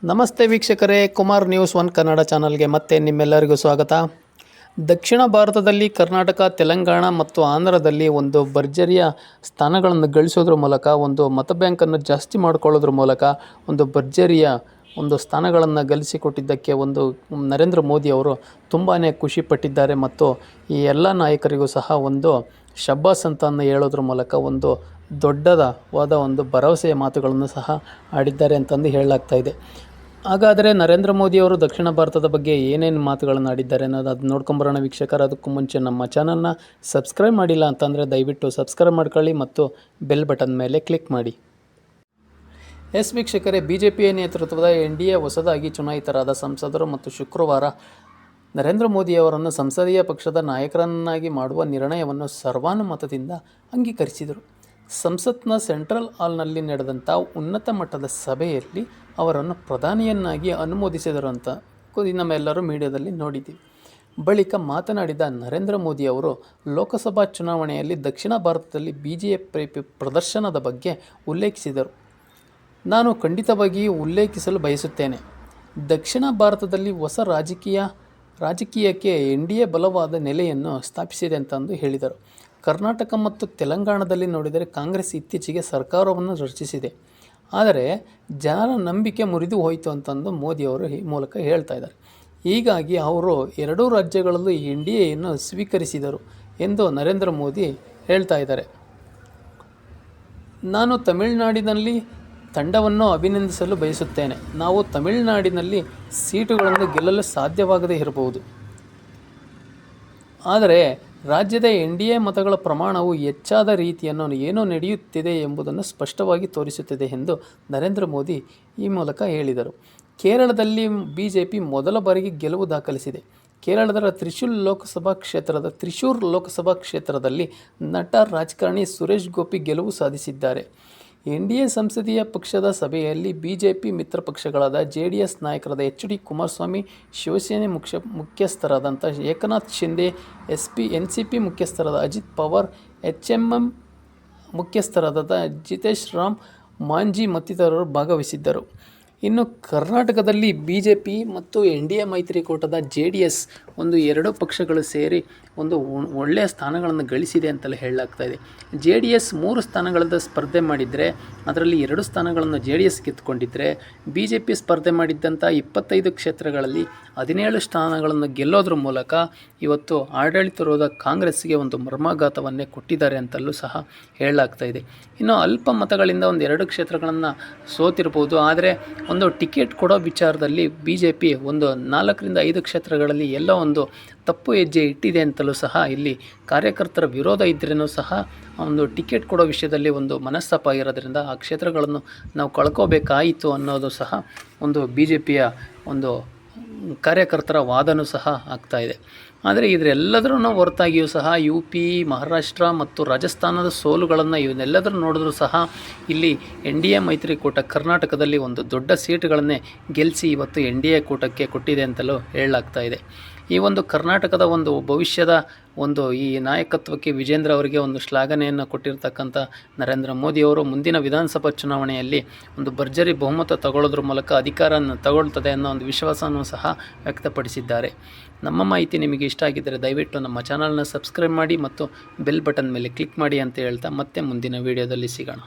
ನಮಸ್ತೆ ವೀಕ್ಷಕರೇ, Kumar news one Kannada ಚಾನಲ್ಗೆ ಮತ್ತೆ ನಿಮ್ಮೆಲ್ಲರಿಗೂ ಸ್ವಾಗತ. ದಕ್ಷಿಣ ಭಾರತದಲ್ಲಿ ಕರ್ನಾಟಕ, ತೆಲಂಗಾಣ ಮತ್ತು ಆಂಧ್ರದಲ್ಲಿ ಒಂದು ಭರ್ಜರಿಯ ಸ್ಥಾನಗಳನ್ನು ಗಳಿಸೋದ್ರ ಮೂಲಕ, ಒಂದು ಮತ ಬ್ಯಾಂಕನ್ನು ಜಾಸ್ತಿ ಮಾಡಿಕೊಳ್ಳೋದ್ರ ಮೂಲಕ ಒಂದು ಭರ್ಜರಿಯ ಒಂದು ಸ್ಥಾನಗಳನ್ನು ಗಳಿಸಿಕೊಟ್ಟಿದ್ದಕ್ಕೆ ಒಂದು ನರೇಂದ್ರ ಮೋದಿ ಅವರು ತುಂಬಾ ಖುಷಿಪಟ್ಟಿದ್ದಾರೆ. ಮತ್ತು ಈ ಎಲ್ಲ ನಾಯಕರಿಗೂ ಸಹ ಒಂದು ಶಬ್ಬಾಸ್ ಅಂತ ಹೇಳೋದ್ರ ಮೂಲಕ ಒಂದು ದೊಡ್ಡದಾದ ಒಂದು ಭರವಸೆಯ ಮಾತುಗಳನ್ನು ಸಹ ಆಡಿದ್ದಾರೆ ಅಂತಂದು ಹೇಳಲಾಗ್ತಾ ಇದೆ. ಹಾಗಾದರೆ ನರೇಂದ್ರ ಮೋದಿ ಅವರು ದಕ್ಷಿಣ ಭಾರತದ ಬಗ್ಗೆ ಏನೇನು ಮಾತುಗಳನ್ನು ಆಡಿದ್ದಾರೆ ಅನ್ನೋದು ಅದು ನೋಡ್ಕೊಂಬರೋಣ ವೀಕ್ಷಕರು. ಅದಕ್ಕೂ ಮುಂಚೆ ನಮ್ಮ ಚಾನಲ್ನ ಸಬ್ಸ್ಕ್ರೈಬ್ ಮಾಡಿಲ್ಲ ಅಂತಂದರೆ ದಯವಿಟ್ಟು ಸಬ್ಸ್ಕ್ರೈಬ್ ಮಾಡ್ಕೊಳ್ಳಿ ಮತ್ತು ಬೆಲ್ ಬಟನ್ ಮೇಲೆ ಕ್ಲಿಕ್ ಮಾಡಿ. ಎಸ್ ವೀಕ್ಷಕರೇ, BJP ನೇತೃತ್ವದ NDA ಹೊಸದಾಗಿ ಚುನಾಯಿತರಾದ ಸಂಸದರು ಮತ್ತು ಶುಕ್ರವಾರ ನರೇಂದ್ರ ಮೋದಿಯವರನ್ನು ಸಂಸದೀಯ ಪಕ್ಷದ ನಾಯಕರನ್ನಾಗಿ ಮಾಡುವ ನಿರ್ಣಯವನ್ನು ಸರ್ವಾನುಮತದಿಂದ ಅಂಗೀಕರಿಸಿದರು. ಸಂಸತ್ನ ಸೆಂಟ್ರಲ್ ಹಾಲ್ನಲ್ಲಿ ನಡೆದಂಥ ಉನ್ನತ ಮಟ್ಟದ ಸಭೆಯಲ್ಲಿ ಅವರನ್ನು ಪ್ರಧಾನಿಯನ್ನಾಗಿ ಅನುಮೋದಿಸಿದರು ಅಂತ ನಮ್ಮೆಲ್ಲರೂ ಮೀಡಿಯಾದಲ್ಲಿ ನೋಡಿದ್ದೀವಿ. ಬಳಿಕ ಮಾತನಾಡಿದ ನರೇಂದ್ರ ಮೋದಿ ಅವರು ಲೋಕಸಭಾ ಚುನಾವಣೆಯಲ್ಲಿ ದಕ್ಷಿಣ ಭಾರತದಲ್ಲಿ BJP ಪ್ರದರ್ಶನದ ಬಗ್ಗೆ ಉಲ್ಲೇಖಿಸಿದರು. ನಾನು ಖಂಡಿತವಾಗಿಯೂ ಉಲ್ಲೇಖಿಸಲು ಬಯಸುತ್ತೇನೆ. ದಕ್ಷಿಣ ಭಾರತದಲ್ಲಿ ಹೊಸ ರಾಜಕೀಯಕ್ಕೆ NDA ಬಲವಾದ ನೆಲೆಯನ್ನು ಸ್ಥಾಪಿಸಿದೆ ಅಂತಂದು ಹೇಳಿದರು. ಕರ್ನಾಟಕ ಮತ್ತು ತೆಲಂಗಾಣದಲ್ಲಿ ನೋಡಿದರೆ ಕಾಂಗ್ರೆಸ್ ಇತ್ತೀಚೆಗೆ ಸರ್ಕಾರವನ್ನು ರಚಿಸಿದೆ. ಆದರೆ ಜನರ ನಂಬಿಕೆ ಮುರಿದು ಹೋಯಿತು ಅಂತಂದು ಮೋದಿಯವರು ಈ ಮೂಲಕ ಹೇಳ್ತಾ ಇದ್ದಾರೆ. ಹೀಗಾಗಿ ಅವರು ಎರಡೂ ರಾಜ್ಯಗಳಲ್ಲೂ NDAಯನ್ನು ಸ್ವೀಕರಿಸಿದರು ಎಂದು ನರೇಂದ್ರ ಮೋದಿ ಹೇಳ್ತಾ ಇದ್ದಾರೆ. ನಾನು ತಮಿಳುನಾಡಿನಲ್ಲಿ ತಂಡವನ್ನು ಅಭಿನಂದಿಸಲು ಬಯಸುತ್ತೇನೆ. ನಾವು ತಮಿಳುನಾಡಿನಲ್ಲಿ ಸೀಟುಗಳನ್ನು ಗೆಲ್ಲಲು ಸಾಧ್ಯವಾಗದೇ ಇರಬಹುದು, ಆದರೆ ರಾಜ್ಯದ NDA ಮತಗಳ ಪ್ರಮಾಣವು ಹೆಚ್ಚಾದ ರೀತಿಯನ್ನು ಏನು ನಡೆಯುತ್ತಿದೆ ಎಂಬುದನ್ನು ಸ್ಪಷ್ಟವಾಗಿ ತೋರಿಸುತ್ತದೆ ಎಂದು ನರೇಂದ್ರ ಮೋದಿ ಈ ಮೂಲಕ ಹೇಳಿದರು. ಕೇರಳದಲ್ಲಿ BJP ಮೊದಲ ಬಾರಿಗೆ ಗೆಲುವು ದಾಖಲಿಸಿದೆ. ಕೇರಳದ ತ್ರಿಶೂರ್ ಲೋಕಸಭಾ ಕ್ಷೇತ್ರದಲ್ಲಿ ನಟ ರಾಜಕಾರಣಿ ಸುರೇಶ್ ಗೋಪಿ ಗೆಲುವು ಸಾಧಿಸಿದ್ದಾರೆ. NDA ಸಂಸದೀಯ ಪಕ್ಷದ ಸಭೆಯಲ್ಲಿ BJP ಮಿತ್ರ ಪಕ್ಷಗಳಾದ JDS ನಾಯಕರಾದ HD ಕುಮಾರಸ್ವಾಮಿ, ಶಿವಸೇನೆ ಮುಖ್ಯಸ್ಥರಾದಂಥ ಏಕನಾಥ್ ಶಿಂದೆ, NCP ಮುಖ್ಯಸ್ಥರಾದ ಅಜಿತ್ ಪವಾರ್, HMM ಮುಖ್ಯಸ್ಥರಾದ ಜಿತೇಶ್ ರಾಮ್ ಮಾಂಜಿ ಮತ್ತಿತರರು ಭಾಗವಹಿಸಿದ್ದರು. ಇನ್ನು ಕರ್ನಾಟಕದಲ್ಲಿ BJP ಮತ್ತು NDA ಮೈತ್ರಿಕೂಟದ JDS ಎರಡು ಪಕ್ಷಗಳು ಸೇರಿ ಒಂದು ಒಳ್ಳೆಯ ಸ್ಥಾನಗಳನ್ನು ಗಳಿಸಿದೆ ಅಂತಲೇ ಹೇಳಲಾಗ್ತಾ ಇದೆ. JDS 3 ಸ್ಥಾನಗಳಿಂದ ಸ್ಪರ್ಧೆ ಮಾಡಿದರೆ ಅದರಲ್ಲಿ 2 ಸ್ಥಾನಗಳನ್ನು JDS ಗೆದ್ದುಕೊಂಡಿದ್ದರೆ, BJP ಸ್ಪರ್ಧೆ ಮಾಡಿದ್ದಂಥ 25 ಕ್ಷೇತ್ರಗಳಲ್ಲಿ 17 ಸ್ಥಾನಗಳನ್ನು ಗೆಲ್ಲೋದ್ರ ಮೂಲಕ ಇವತ್ತು ಆಡಳಿತಾರೂಢ ಕಾಂಗ್ರೆಸ್ಗೆ ಒಂದು ಮರ್ಮಾಘಾತವನ್ನೇ ಕೊಟ್ಟಿದ್ದಾರೆ ಅಂತಲೂ ಸಹ ಹೇಳಲಾಗ್ತಾ ಇದೆ. ಇನ್ನು ಅಲ್ಪ ಮತಗಳಿಂದ 2 ಕ್ಷೇತ್ರಗಳನ್ನು ಸೋತಿರ್ಬೋದು, ಆದರೆ ಒಂದು ಟಿಕೆಟ್ ಕೊಡೋ ವಿಚಾರದಲ್ಲಿ BJP 4ರಿಂದ 5 ಕ್ಷೇತ್ರಗಳಲ್ಲಿ ಎಲ್ಲ ಒಂದು ತಪ್ಪು ಹೆಜ್ಜೆ ಇಟ್ಟಿದೆ ಅಂತಲೂ ಸಹ ಇಲ್ಲಿ ಕಾರ್ಯಕರ್ತರ ವಿರೋಧ ಇದ್ರೂ ಸಹ ಒಂದು ಟಿಕೆಟ್ ಕೊಡೋ ವಿಷಯದಲ್ಲಿ ಒಂದು ಮನಸ್ತಾಪ ಆಗಿರೋದ್ರಿಂದ ಆ ಕ್ಷೇತ್ರಗಳನ್ನು ನಾವು ಕಳ್ಕೋಬೇಕಾಯಿತು ಅನ್ನೋದು ಸಹ ಒಂದು BJPಯ ಒಂದು ಕಾರ್ಯಕರ್ತರ ವಾದನೂ ಸಹ ಆಗ್ತಾ ಇದೆ. ಆದರೆ ಇದರೆಲ್ಲದರೂ ಹೊರತಾಗಿಯೂ ಸಹ UP, ಮಹಾರಾಷ್ಟ್ರ ಮತ್ತು ರಾಜಸ್ಥಾನದ ಸೋಲುಗಳನ್ನು ಇವನ್ನೆಲ್ಲದರೂ ನೋಡಿದ್ರೂ ಸಹ ಇಲ್ಲಿ NDA ಮೈತ್ರಿಕೂಟ ಕರ್ನಾಟಕದಲ್ಲಿ ಒಂದು ದೊಡ್ಡ ಸೀಟುಗಳನ್ನೇ ಗೆಲ್ಲಿಸಿ ಇವತ್ತು NDA ಕೂಟಕ್ಕೆ ಕೊಟ್ಟಿದೆ ಅಂತಲೂ ಹೇಳಲಾಗ್ತಾ ಇದೆ. ಈ ಒಂದು ಕರ್ನಾಟಕದ ಒಂದು ಭವಿಷ್ಯದ ಒಂದು ಈ ನಾಯಕತ್ವಕ್ಕೆ ವಿಜೇಂದ್ರ ಅವರಿಗೆ ಒಂದು ಶ್ಲಾಘನೆಯನ್ನು ಕೊಟ್ಟಿರ್ತಕ್ಕಂಥ ನರೇಂದ್ರ ಮೋದಿಯವರು ಮುಂದಿನ ವಿಧಾನಸಭಾ ಚುನಾವಣೆಯಲ್ಲಿ ಒಂದು ಭರ್ಜರಿ ಬಹುಮತ ತಗೊಳ್ಳೋದ್ರ ಮೂಲಕ ಅಧಿಕಾರವನ್ನು ತಗೊಳ್ತದೆ ಅನ್ನೋ ಒಂದು ವಿಶ್ವಾಸವನ್ನು ಸಹ ವ್ಯಕ್ತಪಡಿಸಿದ್ದಾರೆ. ನಮ್ಮ ಮಾಹಿತಿ ನಿಮಗೆ ಇಷ್ಟ ಆಗಿದ್ದರೆ ದಯವಿಟ್ಟು ನಮ್ಮ ಚಾನಲ್ನ ಸಬ್ಸ್ಕ್ರೈಬ್ ಮಾಡಿ ಮತ್ತು ಬೆಲ್ ಬಟನ್ ಮೇಲೆ ಕ್ಲಿಕ್ ಮಾಡಿ ಅಂತ ಹೇಳ್ತಾ ಮತ್ತೆ ಮುಂದಿನ ವಿಡಿಯೋದಲ್ಲಿ ಸಿಗೋಣ.